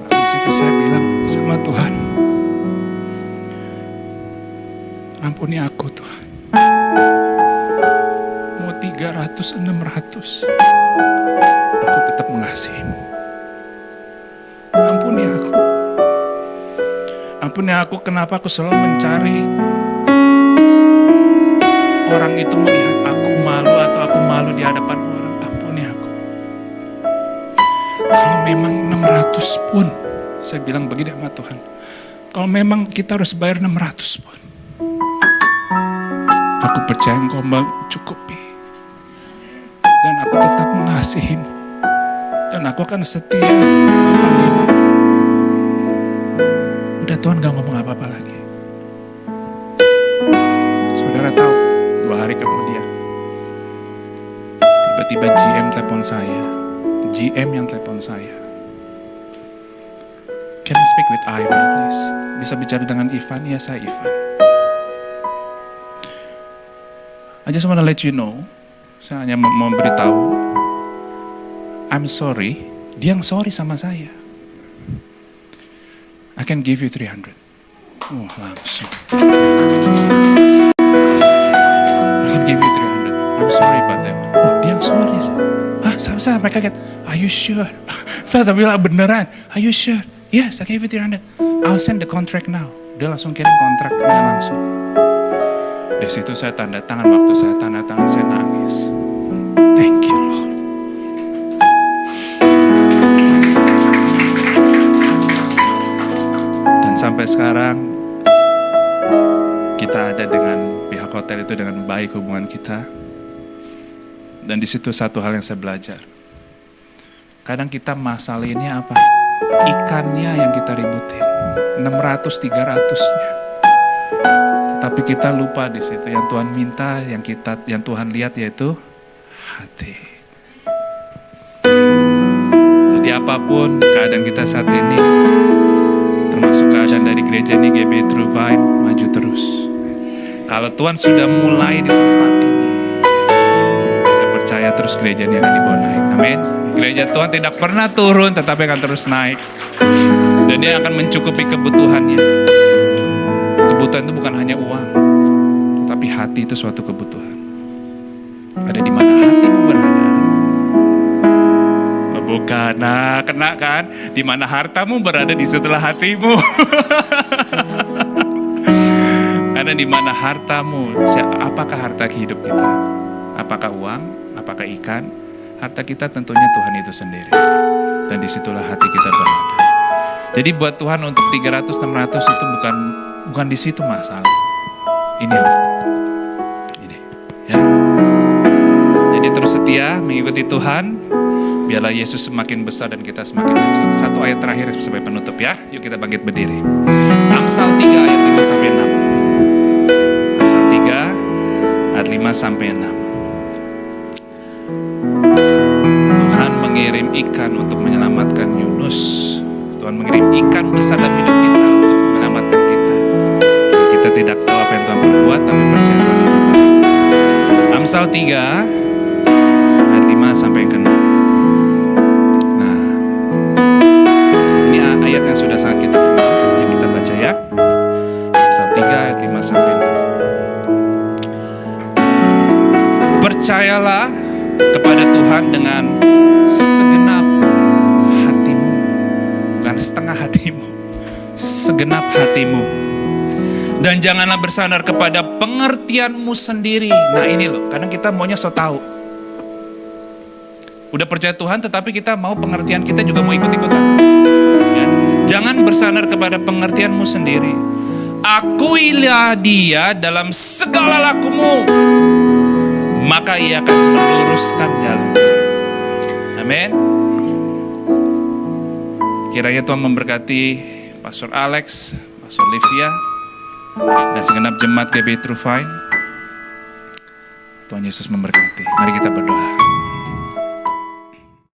Lalu di situ saya bilang sama Tuhan, ampuni aku Tuhan. Mau 300-600, aku tetap mengasihimu. Ampuni aku. Ampuni aku, kenapa aku selalu mencari orang itu melihat aku malu atau aku malu di hadapan orang. Ampuni aku. Kalau memang 600 pun, saya bilang begini sama Tuhan, kalau memang kita harus bayar 600 pun, aku percaya Engkau mencukupi. Dan aku tetap mengasihimu. Dan aku akan setia memanggilmu. Udah Tuhan gak ngomong apa-apa lagi. Saudara tahu, 2 hari kemudian, tiba-tiba GM telepon saya. GM yang telepon saya. Can I speak with Ivan please? Bisa bicara dengan Ivan? Ya, saya Ivan. I just want to let you know, saya hanya mau beritahu, I'm sorry, dia yang sorry sama saya. I can give you 300. Langsung. I can give you 300. I'm sorry about that. Dia yang sorry. Saya kaget. Are you sure? Saya bilang beneran. Are you sure? Yes, I gave you 300. I'll send the contract now. Dia langsung kirim kontraknya langsung. Di situ saya tanda tangan, waktu saya tanda tangan saya nangis. Thank you Lord. Dan sampai sekarang kita ada dengan pihak hotel itu dengan baik hubungan kita. Dan di situ satu hal yang saya belajar. Kadang kita masalahnya apa? Ikannya yang kita ributin. 600-300-nya. Tapi kita lupa di situ yang Tuhan minta, yang Tuhan lihat yaitu hati. Jadi apapun keadaan kita saat ini, termasuk keadaan dari gereja ini GBI True Vine, maju terus. Kalau Tuhan sudah mulai di tempat ini, saya percaya terus gereja ini akan dibawa naik. Amin. Gereja Tuhan tidak pernah turun, tetapi akan terus naik. Dan dia akan mencukupi kebutuhannya. kebutuhan itu bukan hanya uang, tapi hati itu suatu kebutuhan. Ada di mana hatimu berada? Bukan, nah kena kan? Di mana hartamu berada di setelah hatimu. Karena di mana hartamu, apakah harta hidup kita? Apakah uang? Apakah ikan? Harta kita tentunya Tuhan itu sendiri. Dan disitulah hati kita berada. Jadi buat Tuhan untuk 300-600 itu bukan di situ masalah. Inilah. Ini, ya. Jadi terus setia mengikuti Tuhan. Biarlah Yesus semakin besar dan kita semakin kecil. Satu ayat terakhir sebagai penutup ya. Yuk kita bangkit berdiri. Amsal 3 ayat 5-6. Amsal 3 ayat 5-6. Tuhan mengirim ikan untuk menyelamatkan Yunus. Tuhan mengirim ikan besar dalam hidup kita untuk menyelamatkan kita. Dan kita tidak tahu apa yang Tuhan perbuat, tapi percaya Tuhan itu baik. Amsal 3 ayat 5-6. Ayat yang sudah sangat kita kenal, yang kita baca ya. Amsal 3 ayat 5-6. Percayalah kepada Tuhan dengan segenap hatimu, bukan setengah hatimu, segenap hatimu. Dan janganlah bersandar kepada pengertianmu sendiri. Nah ini loh, kadang kita maunya so tahu. Udah percaya Tuhan, tetapi kita mau pengertian kita juga mau ikut-ikutan. Ya. Jangan bersandar kepada pengertianmu sendiri. Akuilah Dia dalam segala lakumu, maka Ia akan meluruskan jalan. Amin. Kiranya Tuhan memberkati Pastor Alex, Pastor Livia, dan segenap jemaat GBI True Vine. Tuhan Yesus memberkati. Mari kita berdoa.